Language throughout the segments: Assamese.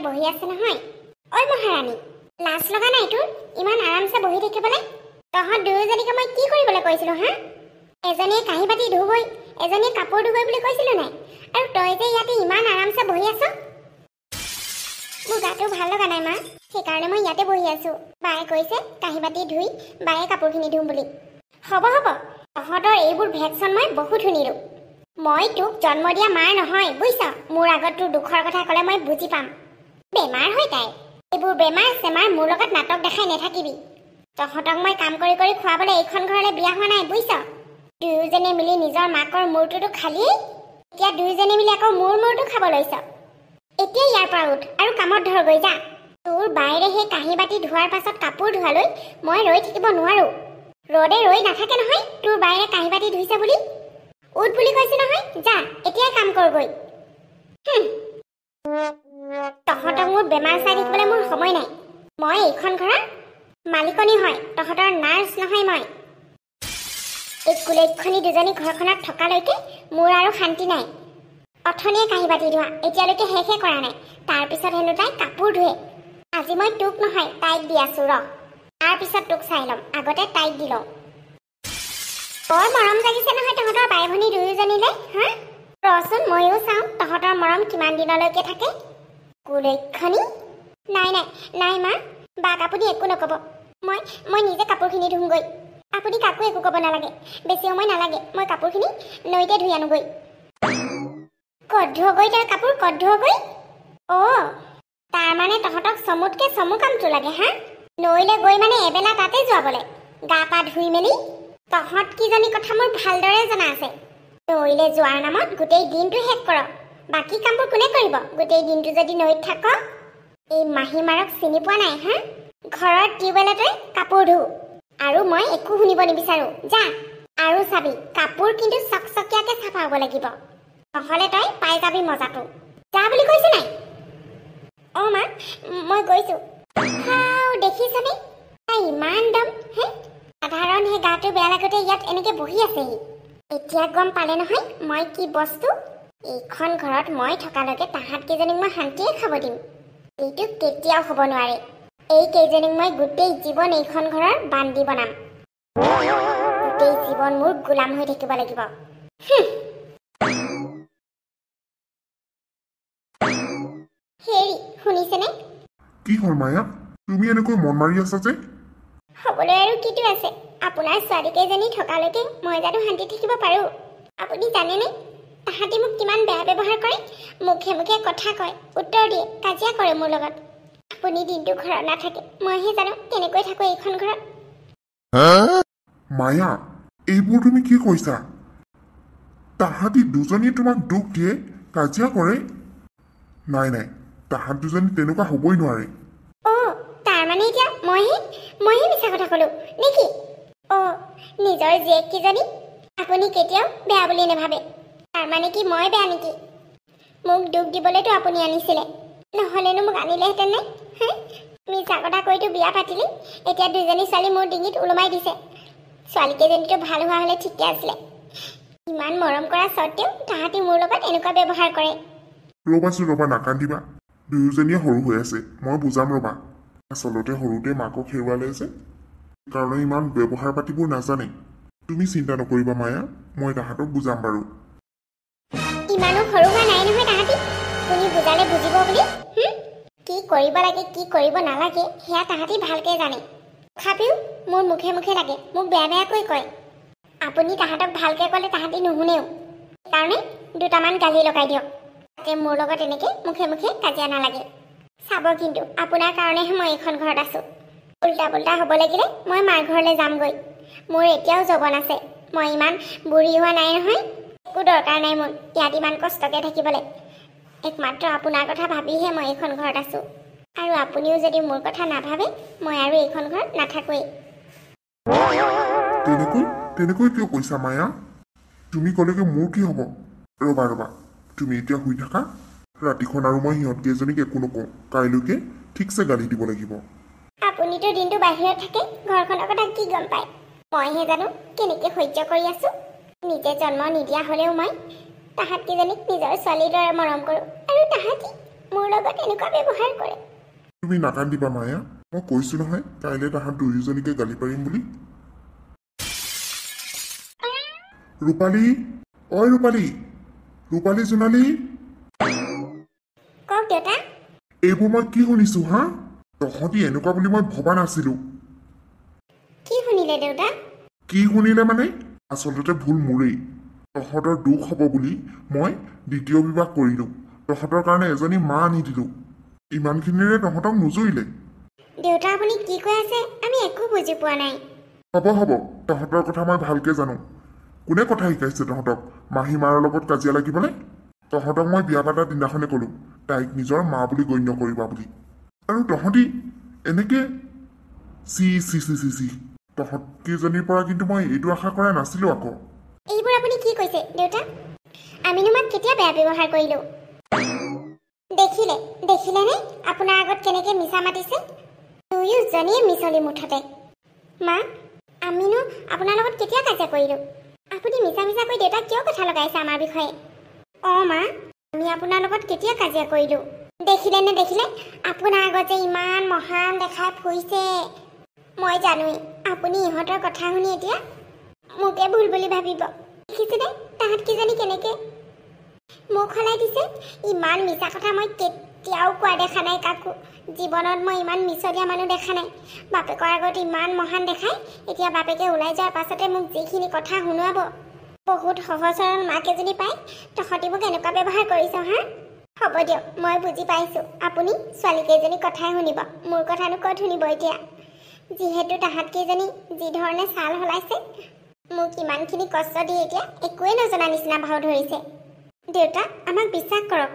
বহি আছে নহয়। ঐ মহাৰাণী, লাজ লগা নাই তোৰ ইমান আৰামছে বহি থাকিবলৈ? তহঁত দুয়োজনীকে মই কি কৰিবলৈ কৈছিলো হা? এজনীয়ে কাঁহী বাতি ধুবই, এজনীয়ে কাপোৰ ধুবই বুলি কৈছিলো নাই? আৰু তই যে ইয়াতে ইমান আৰামছে বহি আছ। মোৰ গাটো ভাল লগা নাই মা, সেইকাৰণে মই ইয়াতে বহি আছো। বায়ে কৈছে কাঁহী বাতি ধুই বায়ে কাপোৰখিনি ধুম বুলি। হ'ব হ'ব, তহঁতৰ এইবোৰ ভেকচন মই বহুত শুনিলো। মই তোক জন্ম দিয়া মাৰ নহয় বুজিছ। মোৰ আগত তোৰ দুখৰ কথা ক'লে মই বুজি পাম। বেমাৰ হয় তাই, এইবোৰ বেমাৰ চেমাৰ মোৰ লগত নাটক দেখাই নাথাকিবি। তহঁতক মই কাম কৰি কৰি খুৱাবলৈ এইখন ঘৰলৈ বিয়া হোৱা নাই বুজিছ। দুয়োজনে মিলি নিজৰ মাকৰ মূৰটোতো খালিয়েই, এতিয়া দুয়োজনে মিলি আকৌ মোৰ মূৰটো খাব লৈছ। এতিয়া ইয়াৰ পৰা উঠ আৰু কামত ধৰগৈ যা। তোৰ বায়েৰে সেই কাঁহী বাতি ধোৱাৰ পাছত কাপোৰ ধোৱালৈ মই ৰৈ থাকিব নোৱাৰো। ৰ'দে ৰৈ নাথাকে নহয় তোৰ বায়েৰে কাঁহী বাতি ধুইছে বুলি। উঠ বুলি কৈছো নহয়, যা এতিয়াই কাম কৰগৈ। তহঁতক মোৰ বেমাৰ চাই থাকিবলৈ মোৰ সময় নাই। মই এইখন ঘৰৰ মালিকনী হয়, তহঁতৰ নাৰ্ছ নহয় মই। এই কুলেক্ষণী দুজনী ঘৰখনত থকালৈকে মোৰ আৰু শান্তি নাই। অথনিয়ে কাঁহী বাতি ধোৱা, এতিয়ালৈকে শেষে কৰা নাই। তাৰপিছত হেনো তাই কাপোৰ ধুৱে। আজি মই তোক নহয় তাইক দি আছো ৰ। তাৰপিছত তোক চাই ল'ম, আগতে তাইক দি লওঁ। বৰ মৰম জাগিছে নহয় তহঁতৰ বাই ভনী দুয়োজনীলৈ হা? ৰচোন ময়ো চাওঁ তহঁতৰ মৰম কিমান দিনলৈকে থাকে। কুলেক্ষণী। নাই নাই নাই মা, বাক আপুনি একো নক'ব। মই নিজে কাপোৰখিনি ধুমগৈ। আপুনি কাকো একো ক'ব নালাগে, বেছি সময় নালাগে। মই কাপোৰখিনি নৈতে ধুই আনোগৈ। ক'ত ধুৱগৈ তই কাপোৰ, ক'ত ধুৱগৈ? অ' তাৰমানে তহঁতক চমুতকে চমু কামটো লাগে হা? নৈলৈ গৈ মানে এবেলা তাতে যোৱাবলৈ, গা পা ধুই মেলি। তহঁত কিজনী কথা মোৰ ভালদৰে জনা আছে। নৈলৈ যোৱাৰ নামত গোটেই দিনটো শেষ কৰ, বাকী কামবোৰ কোনে কৰিব গোটেই দিনটো যদি নৈত থাক? এই মাহীমাৰক চিনি পোৱা নাই হা? ঘৰৰ টিউবৱেলতে কাপোৰ ধু। আৰু মই একো শুনিব নিবিচাৰো, যা। আৰু চাবি কাপোৰ কিন্তু চকচকীয়াকে চাফা হ'ব লাগিব, নহ'লে তই পাই যাবি মজাটো। যা বুলি কৈছো নাই? অ' মা মই গৈছো। দেখিছনে তাই ইমান দম হে? সাধাৰণ সেই গাটো বেয়া লাগোতে ইয়াত এনেকে বহি আছেহি। এতিয়া গম পালে নহয় মই কি বস্তু। এইখন ঘৰত মই থকালৈকে তাহাঁত কেইজনীক মই শান্তিয়ে খাব দিম। এইটো কেতিয়াও হ'ব নোৱাৰে। এই কেইজনীক মই গোটেই জীৱন এইখন ঘৰৰ বান্দি বনাম। গোটেই জীৱন মোৰ গোলাম হৈ থাকিব লাগিব। হেৰি শুনিছেনে? কি হ'ল মায়া, তুমি এনেকৈ মন মাৰি আছা যে? হ'বলৈ আৰু কিটো আছে, আপোনাৰ ছোৱালী কেইজনী থকালৈকে মই জানো শান্তি থাকিব পাৰো? আপুনি জানেনে তাহাঁতি মোক কিমান বেয়া ব্যৱহাৰ কৰে? মুখে মুখে কথা কয়, উত্তৰ দিয়ে, কাজিয়া কৰে মোৰ লগত। আপুনি দিনটো ঘৰত নাথাকে, মইহে জানো কেনেকৈ থাকো এইখন ঘৰত। মায়া, এইবোৰ তুমি কি কৈছা? তাহাঁতি দুজনীয়ে তোমাক দুখ দিয়ে, কাজিয়া কৰে? নাই নাই, তাহাঁত দুজনী তেনেকুৱা হ'বই নোৱাৰে। তাৰমানে এতিয়া মইহে মিছা কথা ক'লো নেকি? নিজৰ জীয়েক কিজনী আপুনি কেতিয়াও বেয়া বুলি নাভাবে। তাৰমানে কি মই বেয়া নেকি? মোক দুখ দিবলৈতো আপুনি আনিছিলে, নহ'লেনো মোক আনিলেহেঁতেন নে? মিছা কথা কৈতো বিয়া পাতিলি, এতিয়া দুজনী ছোৱালী মোৰ ডিঙিত ওলমাই দিছে। ছোৱালীকেইজনীতো ভাল হোৱা হ'লে ঠিকে আছিলে। ইমান মৰম কৰা স্বত্তেও তাহাঁতি মোৰ লগত এনেকুৱা ব্যৱহাৰ কৰে। ৰ'বা নাকান্দিবা, দুয়োজনীয়ে সৰু হৈ আছে, মই বুজাম ৰ'বা। আচলতে সৰুতে মাকক হেৰুৱালে যে, সেইকাৰণে ইমান ব্যৱহাৰ পাতিবোৰ নাজানে। তুমি চিন্তা নকৰিবা মায়া, মই তাহাঁতক বুজাম বাৰু। ইমানো সৰু হোৱা নাই নহয় তাহাঁতি, তুমি বুজালে বুজিব বুলি। কি কৰিব লাগে কি কৰিব নালাগে সেয়া তাহাঁতি ভালকে জানে। তথাপিও মোৰ মুখে মুখে লাগে, মোক বেয়া বেয়াকৈ কয়। আপুনি তাহাঁতক ভালকে ক'লে তাহাঁতি নুশুনেও, সেইকাৰণে দুটামান গালি লগাই দিয়ক, যাতে মোৰ লগত এনেকে মুখে মুখে কাজিয়া নালাগে। চাব কিন্তু আপোনাৰ কাৰণেহে মই এইখন ঘৰত আছো। উল্টা পুল্টা হ'ব লাগিলে মই মাৰ ঘৰলৈ যামগৈ। মোৰ এতিয়াও যৌৱন আছে, মই ইমান বুঢ়ী হোৱা নাই নহয়। একো দৰকাৰ নাই মোৰ ইয়াত ইমান কষ্টকে থাকিবলৈ। একমাত্ৰ আপোনাৰ কথা ভাবিহে মই এইখন ঘৰত আছো। আৰু আপুনিও যদি মোৰ কথা নাভাবে মই আৰু এইখন ঘৰত নাথাকোৱেই। তেনেকৈ কিয় কৈছা মায়া? তুমি ক'লেগে মোৰ কি হ'ব? ৰ'বা তুমি এতিয়া শুই থাকা, ৰাতিখন আৰু মই সিহঁত কেইজনীক একো নকওঁ। কাইলৈকে ঠিকছে গালি দিব লাগিব। আপুনিতো দিনটো বাহিৰত থাকে, ঘৰখনৰ কথা কি গম পায়? মইহে জানো কেনেকে সহ্য কৰি আছো। নিজে জন্ম নিদিয়া হ'লেও মই তাহাঁত কেইজনীক নিজৰ ছোৱালীৰ দৰে মৰম কৰোঁ, আৰু তাহাঁতি মোৰ লগত এনেকুৱা ব্যৱহাৰ কৰে। তুমি নাকান্দিবা মায়া, মই কৈছো নহয় কাইলৈ তাহাঁত দুয়োজনীকে গালি পাৰিম বুলি। ৰূপালী, ঐ ৰূপালী, ৰূপালী জোনালী, কওক দেউতা। এইবোৰ মই কি শুনিছো হা? তহঁতি এনেকুৱা বুলি মই ভবা নাছিলো। কি শুনিলে দেউতা? কি শুনিলে মানে? আচলতে ভুল মোৰেই। তহঁতৰ দুখ হ'ব বুলি মই দ্বিতীয় বিবাহ কৰিলো। তহঁতৰ কাৰণে এজনী মা আনি দিলো। ইমানখিনিৰে তহঁতক নুজুৰিলে? দেউতা আপুনি কি কৈ আছে আমি একো বুজি পোৱা নাই। হ'ব হ'ব, তহঁতৰ কথা মই ভালকে জানো। কোনে কথা শিকাইছে তহঁতক মাহী মাৰৰ লগত কাজিয়া লাগিবলৈ? তহঁতক মই বিয়া পাতা দিনাখনে ক'লো তাইক নিজৰ মা বুলি গণ্য কৰিবা বুলি। আৰু তহঁতি এনেকে চি চি চি চি চি, তহঁতকেইজনীৰ পৰা কিন্তু মই এইটো আশা কৰা নাছিলো আকৌ। এইবোৰ আপুনি কি কৈছে দেউতা? আমিনো মাক কেতিয়া বেয়া ব্যৱহাৰ কৰিলো? দেখিলেনে আপোনাৰ আগত কেনেকে মিছা মাতিছে? দুয়োজনীয়ে মিছলি মুঠতে। মা, আমিনো আপোনাৰ লগত কেতিয়া কাজিয়া কৰিলো? আপুনি মিছা মিছা কৈ দেউতাক কিয় কথা লগাইছে আমাৰ বিষয়ে? মা, আমি আপোনাৰ লগত কেতিয়া কাজিয়া কৰিলো? দেখিলে আপোনাৰ আগত যে ইমান মহান দেখাই ফুৰিছে। মই জানোৱেই আপুনি ইহঁতৰ কথা শুনি এতিয়া মোকে ভুল বুলি ভাবিব। দেখিছেনে তাহাঁত কিজনী কেনেকে মুখ সলাই দিছে? ইমান মিছা কথা মই কেতিয়াও কোৱা দেখা নাই কাকো। জীৱনত মই ইমান মিছলীয়া মানুহ দেখা নাই। বাপেকৰ আগত ইমান মহান দেখাই এতিয়া বাপেকে ওলাই যোৱাৰ পাছতে মোক যিখিনি কথা শুনোৱাব। বহুত সহজ সৰল মাক এজনী পাই তহঁতি মোক এনেকুৱা ব্যৱহাৰ কৰিছ হা? হ'ব দিয়ক, মই বুজি পাইছোঁ। আপুনি ছোৱালীকেইজনী কথাই শুনিব, মোৰ কথানো ক'ত শুনিব এতিয়া? যিহেতু তাহাঁতকেইজনী যি ধৰণে ছাল সলাইছে, মোক ইমানখিনি কষ্ট দি এতিয়া একোৱে নজনা নিচিনা ভাও ধৰিছে। দেউতা, আমাক বিশ্বাস কৰক,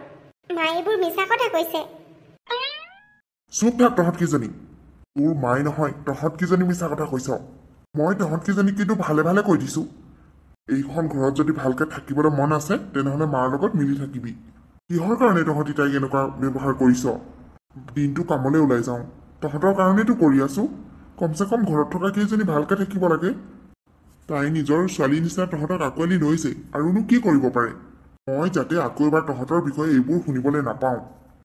মায়ে এইবোৰ মিছা কথা কৈছে। চুপ থাক তহঁতকেইজনী। তোৰ মাই নহয়, তহঁতকেইজনী মিছা কথা কৈছ। মই তহঁতকেইজনী কিন্তু ভালে ভালে কৈ দিছো, এইখন ঘৰত যদি ভালকে থাকিবলৈ মন আছে তেনেহ'লে মাৰ লগত মিলি থাকিবি। কিহৰ কাৰণে তহঁতি তাইক এনেকুৱা ব্যৱহাৰ কৰিছ? দিনটো কামলৈ ওলাই যাওঁ, তহঁতৰ কাৰণেতো কৰি আছো। কমচে কম ঘৰত থকা কেইজনী ভালকে থাকিব লাগে। তাই নিজৰ ছোৱালীৰ নিচিনা তহঁতক আঁকোৱালি লৈছে, আৰুনো কি কৰিব পাৰে? মই যাতে আকৌ এবাৰ তহঁতৰ বিষয়ে এইবোৰ শুনিবলৈ নাপাওঁ।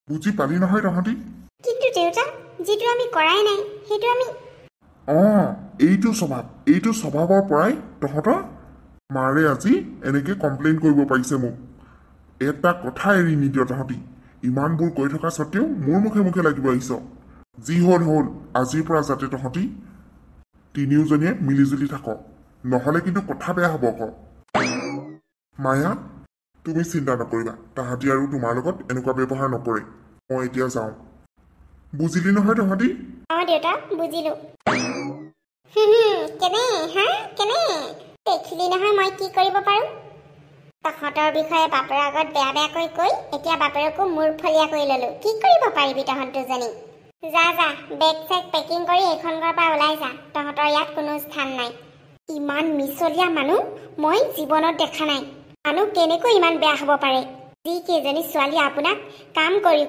বুজি পালি নহয় তহঁতি? কিন্তু দেউতা, যিটো আমি কৰাই নাই সেইটো আমি এইটো স্বভাৱৰ পৰাই তহঁতৰ মাৰে আজি এনেকে কমপ্লেইন কৰিব পাৰিছে মোক। এটা কথা এৰি নিদিয় তহঁতি। ইমানবোৰ কৈ থকা স্বত্বেও মোৰ মুখে মুখে লাগিব আহিছ। যি হ'ল আজিৰ পৰা যাতে তহঁতি তিনিওজনীয়ে মিলিজুলি থাক, নহ'লে কিন্তু কথা বেয়া হ'ব আকৌ। মায়া, তুমি চিন্তা নকৰিবা, তাহাঁতি আৰু তোমাৰ লগত এনেকুৱা ব্যৱহাৰ নকৰে। মই এতিয়া যাওঁ। বুজিলি নহয় তহঁতি? দেউতা, বুজিলো। কেনে দেখিলি নহয় মই কি কৰিব পাৰো? তহঁতৰ বিষয়ে বাপেৰ আগত বেয়া বেয়াকৈ কৈ এতিয়া বাপেৰকো মূৰ ফলীয়া কৰি ললো। কি কৰিব পাৰিবি তহঁত দুজনী? যা বেগ চেগ পেকিং কৰি এইখন ঘৰৰ পৰা ওলাই যা। তহঁতৰ ইয়াত কোনো স্থান নাই। ইমান মিছলীয়া মানুহ মই জীৱনত দেখা নাই। মানুহ কেনেকৈ ইমান বেয়া হ'ব পাৰে? যিকেইজনী ছোৱালী আপোনাক কাম কৰি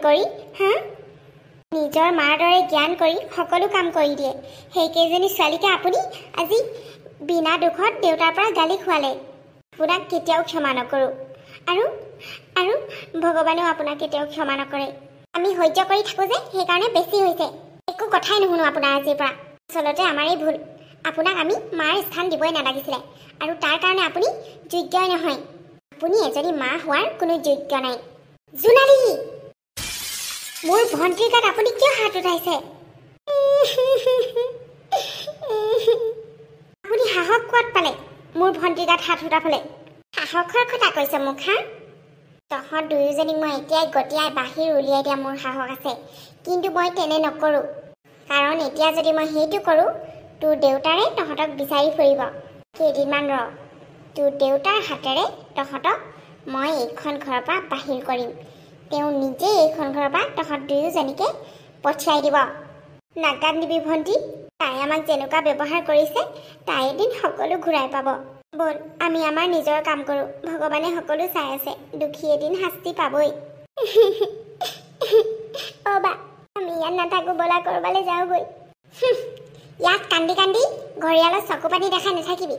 নিজৰ মাৰ দৰে জ্ঞান কৰি সকলো কাম কৰি দিয়ে, সেইকেইজনী ছোৱালীকে আপুনি আজি বিনা দুখত দেউতাৰ পৰা গালি খোৱালে। আপোনাক কেতিয়াও ক্ষমা নকৰোঁ, আৰু ভগৱানেও আপোনাক কেতিয়াও ক্ষমা নকৰে। আমি সহ্য কৰি থাকোঁ যে সেইকাৰণে বেছি হৈছে। একো কথাই নুশুনো আপোনাৰ আজিৰ পৰা। আচলতে আমাৰেই ভুল। আপোনাক আমি মাৰ স্থান দিবই নালাগিছিলে, আৰু তাৰ কাৰণে আপুনি যোগ্যই নহয়। আপুনি এজনী মা হোৱাৰ কোনো যোগ্য নাই। জোনালী, মোৰ ভণ্টিৰ গাত আপুনি কিয় হাত উঠাইছে? আপুনি সাহস ক'ত পালে মোৰ ভণ্টিৰ গাত হাত উঠাবলৈ? সাহসৰ কথা কৈছে মোক হা? তহঁত দুয়োজনীক মই এতিয়াই গতিয়াই বাহিৰ উলিয়াই দিয়া মোৰ সাহস আছে, কিন্তু মই তেনে নকৰোঁ। কাৰণ এতিয়া যদি মই সেইটো কৰোঁ, তোৰ দেউতাৰে তহঁতক বিচাৰি ফুৰিব। কেইদিনমান ৰ, তোৰ দেউতাৰ হাতেৰে তহঁতক মই এইখন ঘৰৰ পৰা বাহিৰ কৰিম। তেওঁ নিজেই এইখন ঘৰৰ পৰা তহঁত দুয়োজনীকে পঠিয়াই দিব। নাকান্দিবি ভণ্টি, তাই আমাক যেনেকুৱা ব্যৱহাৰ কৰিছে তাই এদিন সকলো ঘূৰাই পাব। ব'ল আমি আমাৰ নিজৰ কাম কৰোঁ। ভগৱানে সকলো চাই আছে, দুখী এদিন শাস্তি পাবই। বা, আমি ইয়াত নাথাকোঁ, ব'লা ক'ৰবালৈ যাওঁগৈ। ইয়াত কান্দি ঘৰিয়ালত চকু পানী দেখাই নাথাকিবি।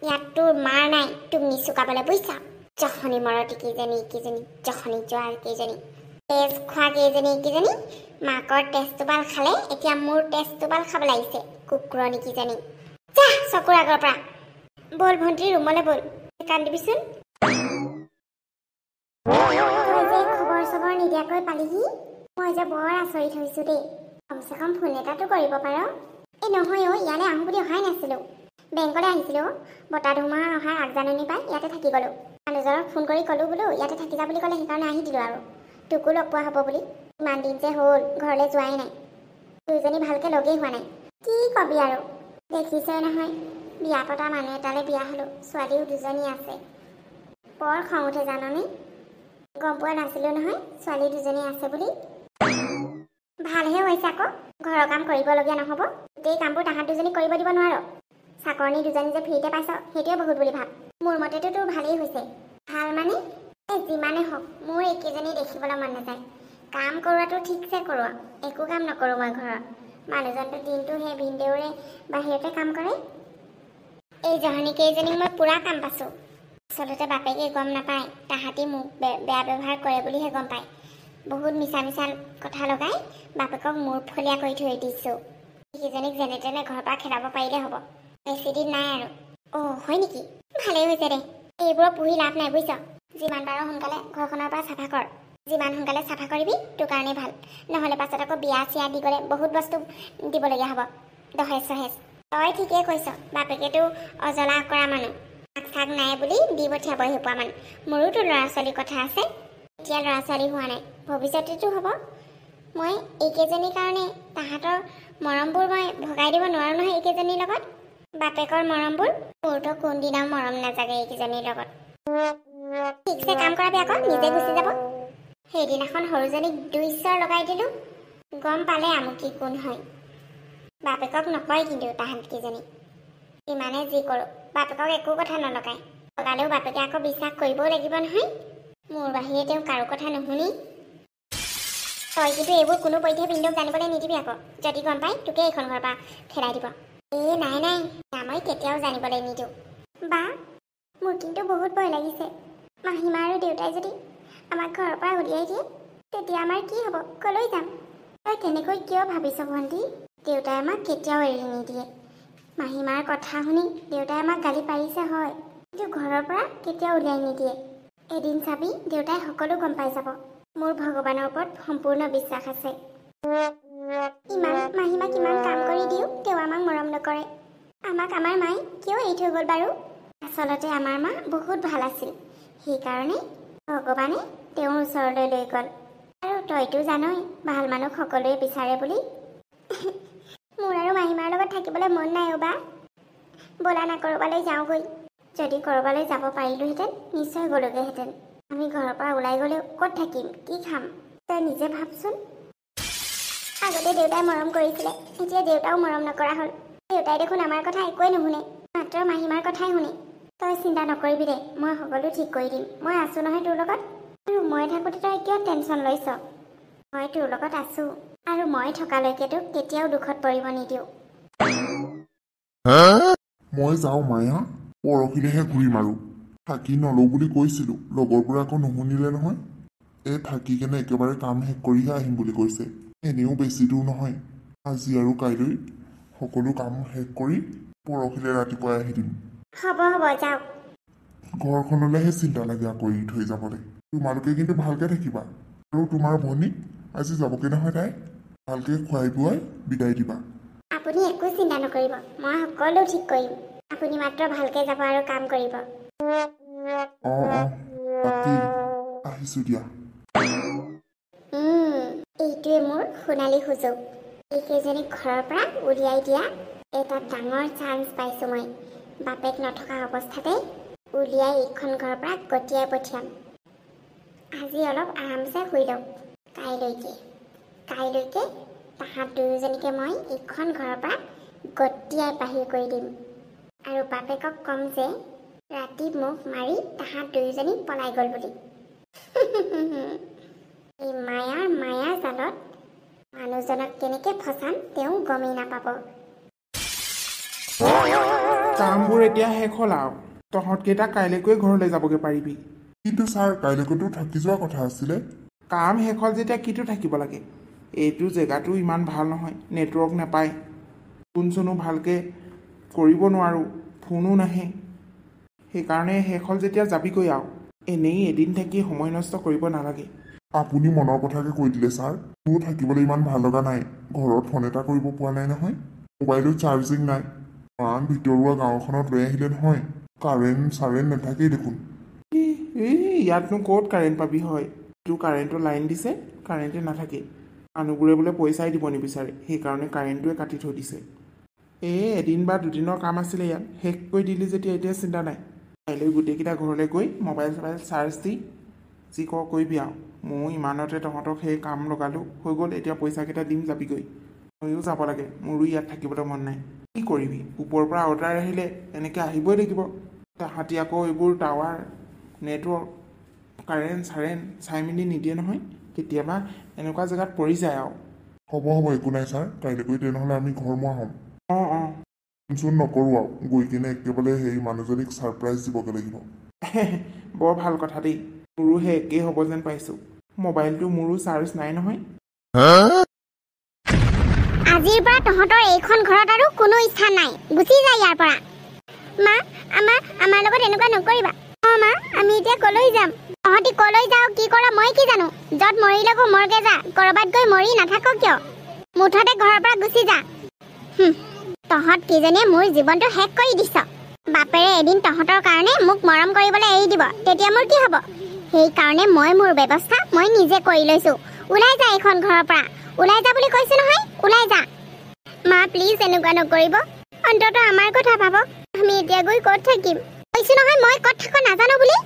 ইয়াত তোৰ মাৰ নাই তোক নিচুকাবলৈ, বুজিছা? জখনি মৰতি কেইজনী জখনি জোৱাৰ কেইজনী। তেজ খোৱা কেইজনী মাকৰ তেজটোপাল খালে এতিয়া মোৰ তেজটোপাল খাব লাগিছে কুকুৰণী কিজনী যা চকুৰ আগৰ পৰা বল ভণ্টি ৰুমলৈ বল কান্দিবিচোন খবৰ চবৰ নিদিয়াকৈ পালিহি মই যে বৰ আচৰিত হৈছো দেই কমচে কম ফোন এটাতো কৰিব পাৰ এই নহয় ইয়ালৈ আহোঁ বুলি অহাই নাছিলো বেংকলৈ আহিছিলো বতাহ ধুমুহা অহাৰ আগজাননী পাই ইয়াতে থাকি গ'লো মানুহজনক ফোন কৰি ক'লো বোলো ইয়াতে থাকি যা বুলি ক'লে সেইকাৰণে আহি দিলোঁ আৰু তোকো লগ পোৱা হ'ব বুলি ইমান দিন যে হ'ল ঘৰলৈ যোৱাই নাই দুইজনী ভালকৈ লগেই হোৱা নাই কি কবি আৰু দেখিছই নহয় বিয়া পতা মানুহ এটালৈ বিয়া হ'লো ছোৱালীও দুজনী আছে বৰ খং উঠে জাননে গম পোৱা নাছিলোঁ নহয় ছোৱালী দুজনী আছে বুলি ভালহে হৈছে আকৌ ঘৰৰ কাম কৰিবলগীয়া নহ'ব গোটেই কামবোৰ তাহাঁত দুজনী কৰিব দিব নোৱাৰ চাকৰণী দুজনী যে ফ্ৰীতে পাইছ সেইটোৱে বহুত বুলি ভাব মোৰ মতেতো তোৰ ভালেই হৈছে ভাল মানে যিমানে হওক মোৰ এইকেইজনী দেখিবলৈ মন নাযায় কাম কৰোৱাটো ঠিকছে কৰোৱা একো কাম নকৰোঁ মই ঘৰত মানুহজনটো দিনটো সেই ভিনদেউৰে বাহিৰতে কাম কৰে এই জহনী কেইজনীক মই পুৰা কাম পাইছোঁ আচলতে বাপেকে গম নাপায় তাহাঁতি মোক বেয়া ব্যৱহাৰ কৰে বুলিহে গম পায় বহুত মিছা মিছা কথা লগাই বাপেকক মূৰ ফলীয়া কৰি থৈ দিছোঁ সেইকেইজনীক যেনে তেনে ঘৰৰ পৰা খেদাব পাৰিলে হ'ব বেছিদিন নাই আৰু হয় নেকি ভালেই হৈছে দে এইবোৰৰ পুহি লাভ নাই বুজিছ যিমান পাৰ সোনকালে ঘৰখনৰ পৰা চাফা কৰ যিমান সোনকালে চাফা কৰিবি তোৰ কাৰণেই ভাল নহ'লে পাছত আকৌ বিয়া চিয়া দি গ'লে বহুত বস্তু দিবলগীয়া হ'ব দহেজ চহেজ তই ঠিকেই কৈছ বাপেকেতো অজলা কৰা মানুহ শাক চাক নাই বুলি দি পঠিয়াব সেইপোৱা মানুহ মোৰোতো ল'ৰা ছোৱালীৰ কথা আছে এতিয়া ল'ৰা ছোৱালী হোৱা নাই ভৱিষ্যতেতো হ'ব মই এইকেইজনীৰ কাৰণে তাহাঁতৰ মৰমবোৰ মই ভগাই দিব নোৱাৰোঁ নহয় এইকেইজনীৰ লগত বাপেকৰ মৰমবোৰ মোৰতো কোনদিনাও মৰম নাজাগে এইকেইজনীৰ লগত ঠিকছে কাম কৰাবি আকৌ নিজে গুচি যাব সেইদিনাখন সৰুজনীক 2 চৰ লগাই দিলোঁ গম পালে আমুকি কোন হয় বাপেকক নকয় কিন্তু তাহাঁতকেইজনী ইমানে যি কৰোঁ বাপেকক একো কথা নলগায় লগালেও বাপেকে আকৌ বিশ্বাস কৰিবও লাগিব নহয় মোৰ বাহিৰে তেওঁ কাৰো কথা নুশুনি তই কিন্তু এইবোৰ কোনো পধ্যে ভিনদেউক জানিবলৈ নিদিবি আকৌ যদি গম পাই তোকে এইখন ঘৰৰ পৰা খেদাই দিব নাই মই কেতিয়াও জানিবলৈ নিদিওঁ বা মোৰ কিন্তু বহুত ভয় লাগিছে মাহীমা আৰু দেউতাই যদি আমাক ঘৰৰ পৰা উলিয়াই দিয়ে তেতিয়া আমাৰ কি হ'ব কলৈ যাম তই তেনেকৈ কিয় ভাবিছ ভণ্টি দেউতাই আমাক কেতিয়াও এৰি নিদিয়ে মাহীমাৰ কথা শুনি দেউতাই আমাক গালি পাৰিছে হয় কিন্তু ঘৰৰ পৰা কেতিয়াও উলিয়াই নিদিয়ে এদিন চাবি দেউতাই সকলো গম পাই যাব মোৰ ভগৱানৰ ওপৰত সম্পূৰ্ণ বিশ্বাস আছে মাহীমাক ইমান কাম কৰি দিওঁ তেওঁ আমাক মৰম নকৰে আমাক আমাৰ মায়ে কিয় এৰি থৈ গ'ল বাৰু আচলতে আমাৰ মা বহুত ভাল আছিল সেইকাৰণে ভগৱানে তেওঁৰ ওচৰলৈ লৈ গ'ল আৰু তইতো জানই ভাল মানুহ সকলোৱে বিচাৰে বুলি মোৰ আৰু মাহীমাৰ লগত থাকিবলৈ মন নাই বা ব'লা না ক'ৰবালৈ যাওঁগৈ যদি ক'ৰবালৈ যাব পাৰিলোহেঁতেন নিশ্চয় গ'লোগৈহেঁতেন আমি ঘৰৰ পৰা ওলাই গ'লেও ক'ত থাকিম কি খাম তই নিজে ভাবচোন আগতে দেউতাই মৰম কৰিছিলে এতিয়া দেউতাও মৰম নকৰা হ'ল দেউতাই দেখোন আমাৰ কথা একোৱেই নুশুনে মাত্ৰ মাহীমাৰ কথাই শুনে তই চিন্তা নকৰিবি দে মই সকলো ঠিক কৰি দিম মই আছোঁ নহয় তোৰ লগত আৰু মই থাকোঁতে তই কিয় টেনশ্যন লৈছ মই তোৰ লগত আছোঁ আৰু মই থকালৈকে তোক কেতিয়াও দুখত পৰিব নিদিওঁ মই যাওঁ মায়া পৰহিলেহে ঘূৰিম আৰু থাকি নলওঁ বুলি কৈছিলোঁ লগৰবোৰে আকৌ নুশুনিলে নহয় থাকি কেনে একেবাৰে কাম শেষ কৰিহে আহিম বুলি কৈছে এনেও বেছি দূৰ নহয় আজি আৰু কাইলৈ সকলো কাম শেষ কৰি পৰহিলে ৰাতিপুৱাই আহি দিম হ'ব যাওক ঘৰখনলৈহে চিন্তা লাগে আকৌ এৰি থৈ যাবলৈ তোমালোকে কিন্তু ভালকৈ থাকিবা আৰু তোমাৰ ভনীক আজি যাবগৈ নহয় তাই ভালকৈ খুৱাই বোৱাই বিদায় দিবা আপুনি একো চিন্তা নকৰিব মই সকলো ঠিক কৰিম আপুনি মাত্ৰ ভালকৈ যাব আৰু কাম কৰিব বাকী আহিছোঁ দিয়া এইটোৱে মোৰ সোণালী সুযোগ এইকেইজনীক ঘৰৰ পৰা উলিয়াই দিয়া এটা ডাঙৰ চান্স পাইছোঁ মই বাপেক নথকা অৱস্থাতে উলিয়াই এইখন ঘৰৰ পৰা গতিয়াই পঠিয়াম আজি অলপ আৰামছে শুই লওক কাইলৈকে তাহাঁত দুয়োজনীকে মই এইখন ঘৰৰ পৰা গতিয়াই বাহিৰ কৰি দিম আৰু বাপেকক ক'ম যে ৰাতি মুখ মাৰি তাহাঁত দুয়োজনী পলাই গ'ল বুলি এই মায়াৰ জালত মানুহজনক কেনেকৈ ফচাম তেওঁ গমেই নাপাব কামবোৰ এতিয়া শেষ হ'ল আৰু তহঁতকেইটা কাইলৈকৈ ঘৰলৈ যাবগৈ পাৰিবি কিন্তু ছাৰ কাইলৈকৈতো থাকি যোৱা কথা আছিলে কাম শেষ হ'ল যেতিয়া কিটো থাকিব লাগে এইটো জেগাটো ইমান ভাল নহয় নেটৱৰ্ক নাপায় ফোন চোনো ভালকৈ কৰিব নোৱাৰোঁ ফোনো নাহে সেইকাৰণে শেষ হ'ল যেতিয়া যাবিগৈ আৰু এনেই এদিন থাকি সময় নষ্ট কৰিব নালাগে আপুনি মনৰ কথাকে কৈ দিলে ছাৰ মোৰ থাকিবলৈ ইমান ভাল লগা নাই ঘৰত ফোন এটা কৰিব পৰা নাই নহয় মোবাইলত চাৰ্জিং নাই ইমান ভিতৰুৱা গাঁওখনত লৈ আহিলে নহয় কাৰেণ্ট নাথাকেই দেখোন এই ইয়াতনো ক'ত কাৰেণ্ট পাবি হয় তোৰ কাৰেণ্টৰ লাইন দিছে কাৰেণ্টে নাথাকে মানুহবোৰে বোলে পইচাই দিব নিবিচাৰে সেইকাৰণে কাৰেণ্টটোৱে কাটি থৈ দিছে এদিন বা দুদিনৰ কাম আছিলে ইয়াত শেষ কৰি দিলি যেতিয়া এতিয়া চিন্তা নাই কাইলৈ গোটেইকেইটা ঘৰলৈ গৈ মোবাইল চবাইল চাৰ্জ দি যি কৰ কৰিবি আৰু ময়ো ইমানতে তহঁতক সেই কাম লগালোঁ হৈ গ'ল এতিয়া পইচাকেইটা দিম যাবিগৈ ময়ো যাব লাগে মোৰো ইয়াত থাকিবলৈ মন নাই কি কৰিবি ওপৰৰ পৰা অৰ্ডাৰ আহিলে এনেকৈ আহিবই লাগিব তাহাঁতি আকৌ এইবোৰ টাৱাৰ নেটৱৰ্ক কাৰেণ্ট চাই মেলি নিদিয়ে নহয় কেতিয়াবা এনেকুৱা জেগাত পৰি যায় আৰু হ'ব একো নাই ছাৰ কাইলৈ গৈ তেনেহ'লে আমি ঘৰমুৱা হ'ম অঁ ফোন নকৰোঁ আৰু গৈ কিনে একেবাৰে সেই মানুহজনীক ছাৰপ্ৰাইজ দিবগৈ লাগিব বৰ ভাল কথা দেই মোৰো সেই একেই হ'ব যেন পাইছোঁ মোবাইলটো মোৰো চাৰ্জ নাই নহয় আজিৰ পৰা তহঁতৰ এইখন ঘৰত আৰু কোনো ইচ্ছা নাই গুচি যা ইয়াৰ পৰা মা আমাৰ লগত এনেকুৱা নকৰিবা মা আমি এতিয়া কলৈ যাম তহঁতি কলৈ যাও কি কৰ মই কি জানো য'ত মৰি লগো মৰগে যা কৰবাত গৈ মৰি নাথাক কিয় মুঠতে ঘৰৰ পৰা গুচি যা তহঁত কিজনীয়ে মোৰ জীৱনটো শেষ কৰি দিছ বাপেৰে এদিন তহঁতৰ কাৰণে মোক মৰম কৰিবলৈ এৰি দিব তেতিয়া মোৰ কি হ'ব সেইকাৰণে মই মোৰ ব্যৱস্থা মই নিজে কৰি লৈছোঁ ওলাই যা এইখন ঘৰৰ পৰা ওলাই যা বুলি কৈছোঁ নহয় ওলাই যা মা প্লিজ এনেকুৱা নকৰিব অন্ততঃ আমাৰ কথা ভাবক আমি এতিয়া গৈ ক'ত থাকিম কৈছোঁ নহয় মই ক'ত থাকো নাজানো বুলি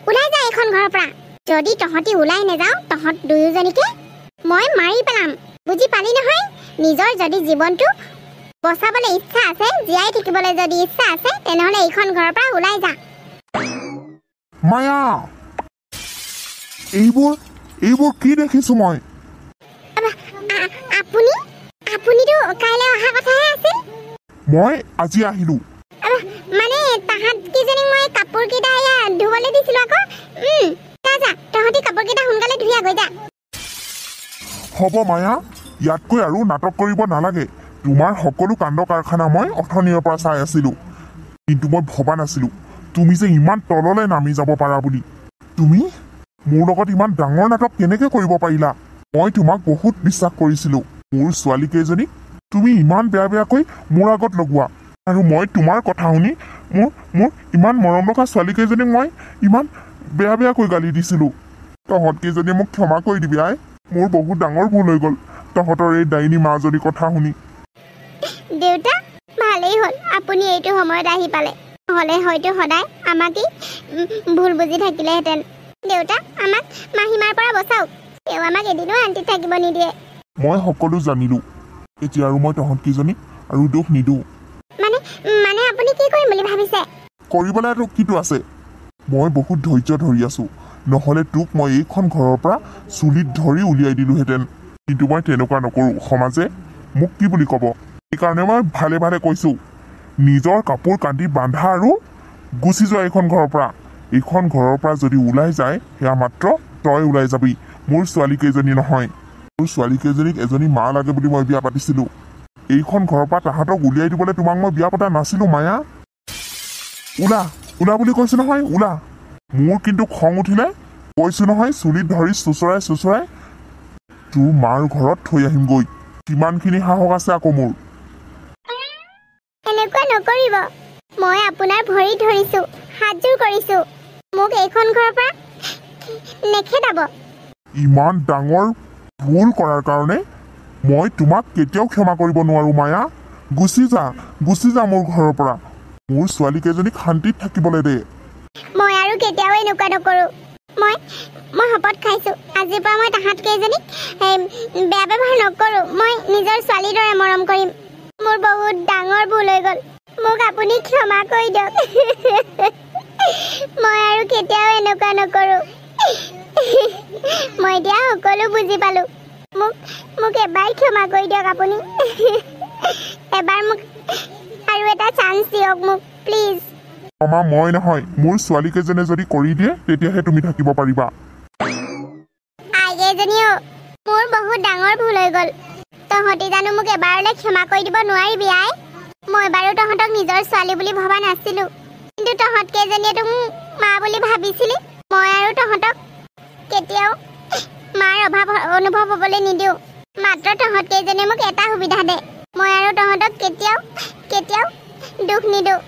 ওলাই যা এইখন ঘৰৰ পৰা যদি তহঁতি ওলাই নাযাওঁ তহঁত দুয়োজনীকে মই মাৰি পেলাম বুজি পালি নহয় নিজৰ যদি জীৱনটো বচাবলৈ ইচ্ছা আছে জীয়াই থাকিবলৈ যদি ইচ্ছা আছে তেনেহ'লে এইখন ঘৰৰ পৰা ওলাই যা মায়া এইবোৰ কি দেখিছোঁ মই আপুনিতো কাইলৈ অহা কথাহে আছিল মই আজি আহিলোঁ মানে তাহাঁত কিজনীক মই কাপোৰকেইটা ধুবলৈ দিছিলোঁ আকৌ যা তহঁতি কাপোৰকেইটা সোনকালে ধুই গৈ যা হ'ব মায়া ইয়াতকৈ আৰু নাটক কৰিব নালাগে তোমাৰ সকলো কাণ্ড কাৰখানা মই অথনিৰ পৰা চাই আছিলোঁ কিন্তু মই ভবা নাছিলোঁ তুমি যে ইমান তললৈ নামি যাব পাৰা বুলি তুমি মোৰ লগত ইমান ডাঙৰ নাটক কেনেকৈ কৰিব পাৰিলা মই তোমাক বহুত বিশ্বাস কৰিছিলোঁ মোৰ ছোৱালীকেইজনীক তুমি ইমান বেয়াকৈ মোৰ আগত লগোৱা আৰু মই তোমাৰ কথা শুনি মোৰ ইমান মৰম লগা ছোৱালীকেইজনীক মই ইমান বেয়াকৈ গালি দিছিলোঁ তহঁতকেইজনীয়ে মোক ক্ষমা কৰি দিবি আই মোৰ বহুত ডাঙৰ ভুল হৈ গ'ল তহঁতৰ এই ডাইনী মাজনীৰ কথা শুনি দেউতা ভালেই হ'ল আপুনি এইটো সময়ত আহি পালে নহ'লে হয়তো সদায় আমাকেই ভুল বুজি থাকিলেহেঁতেন দেউতা আমাক মাহীমাৰ পৰা বচাওক তেওঁ আমাক এদিনো শান্তিত থাকিব নিদিয়ে মই সকলো জানিলোঁ এতিয়া আৰু মই তহঁতকেইজনীক আৰু দুখ নিদিওঁ মানে আপুনি কি কৰিম বুলি ভাবিছে কৰিবলৈ আৰু কিটো আছে মই বহুত ধৈৰ্য ধৰি আছোঁ নহ'লে তোক মই এইখন ঘৰৰ পৰা চুলিত ধৰি উলিয়াই দিলোঁহেঁতেন কিন্তু মই তেনেকুৱা নকৰোঁ সমাজে মোক কি বুলি ক'ব সেইকাৰণে মই ভালে কৈছোঁ নিজৰ কাপোৰ কাটি বান্ধা আৰু গুচি যোৱা এইখন ঘৰৰ পৰা যদি ওলাই যায় সেয়া মাত্ৰ তই ওলাই যাবি মোৰ ছোৱালীকেইজনী নহয় মোৰ ছোৱালীকেইজনীক এজনী মা লাগে বুলি মই বিয়া পাতিছিলোঁ এইখন ঘৰৰ পৰা তাহাঁতক উলিয়াই দিবলৈ তোমাক মই বিয়া পতা নাছিলোঁ মায়া ওলা বুলি কৈছোঁ নহয় ওলা মোৰ কিন্তু খং উঠিলে কৈছোঁ নহয় চুলিত ধৰি চুচৰাই তোৰ মাৰ ঘৰত থৈ আহিমগৈ কিমানখিনি সাহস আছে আকৌ মোৰ এনেকুৱা নকৰিব মই আপোনাৰ ভৰি ধৰিছোঁ হাতযোৰ কৰিছোঁ মোক এইখন ঘৰৰ পৰা নেখেদাব ইমান ডাঙৰ ভুল কৰাৰ কাৰণে মই তোমাক কেতিয়াও ক্ষমা কৰিব নোৱাৰোঁ মায়া গুচি যা মোৰ ঘৰৰ পৰা মোৰ ছোৱালীকেইজনীক শান্তিত থাকিবলৈ দে মই আৰু কেতিয়াও এনেকুৱা নকৰোঁ মই শপত খাইছোঁ আজিৰ পৰা মই তাহাঁতকেইজনীক বেয়া ব্যৱহাৰ নকৰোঁ মই নিজৰ ছোৱালীৰ দৰে মৰম কৰিম মোৰ বহুত ডাঙৰ ভুল হৈ গ'ল মোক আপুনি ক্ষমা কৰি দিয়ক মই আৰু কেতিয়াও এনেকুৱা নকৰোঁ মই এতিয়া সকলো বুজি পালোঁ মোক এবাৰ ক্ষমা কৰি দিয়ক আপুনি এবাৰ মোক আৰু এটা চান্স দিয়ক মোক প্লিজ ক্ষমা মই নহয় মোৰ ছোৱালীকেইজনে যদি কৰি দিয়ে তেতিয়াহে তুমি থাকিব পাৰিবা আগে কেইজনীও মোৰ বহুত ডাঙৰ ভুল হৈ গ'ল তহঁতি জানো মোক এবাৰলৈ ক্ষমা কৰি দিব নোৱাৰিবি আই মই বাৰু তহঁতক নিজৰ ছোৱালী বুলি ভবা নাছিলো কিন্তু তহঁত কেইজনীয়েতো মোক মা বুলি ভাবিছিলি মই আৰু তহঁতক কেতিয়াও মাৰ অভাৱ অনুভৱ হ'বলৈ নিদিওঁ মাত্ৰ তহঁত কেইজনীয়ে মোক এটা সুবিধা দে মই আৰু তহঁতক কেতিয়াও দুখ নিদিওঁ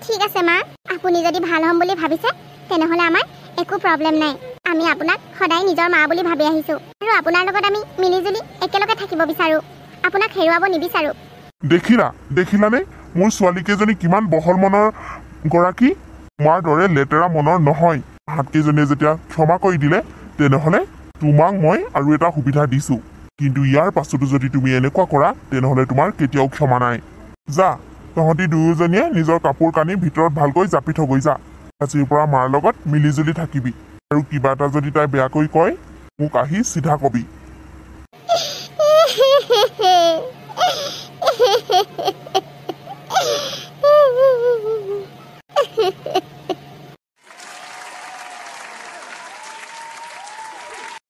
ঠিক আছে মা আপুনি যদি ভাল হ'ম বুলি ভাবিছে তেনেহ'লে আমাৰ একো প্ৰব্লেম নাই আমি আপোনাক সদায় নিজৰ মা বুলি ভাবি আহিছোঁ আৰু আপোনাৰ লগত আমি মিলিজুলি একেলগে থাকিব বিচাৰোঁ আপোনাক হেৰুৱাব নিবিচাৰোঁ দেখিলানে মোৰ ছোৱালীকেইজনী কিমান বহল মনৰ গৰাকী তোমাৰ দৰে লেতেৰা মনৰ নহয় হাতকেইজনীয়ে যেতিয়া ক্ষমা কৰি দিলে তেনেহ'লে তোমাক মই আৰু এটা সুবিধা দিছোঁ কিন্তু ইয়াৰ পাছতো যদি তুমি এনেকুৱা কৰা তেনেহ'লে তোমাৰ কেতিয়াও ক্ষমা নাই যা তহঁতি দুয়োজনীয়ে নিজৰ কাপোৰ কানি ভিতৰত ভালকৈ জাপি থগৈ যা আজিৰ পৰা মাৰ লগত মিলিজুলি থাকিবি আৰু কিবা এটা যদি তাই বেয়াকৈ কয় মোক আহি চিধা কবি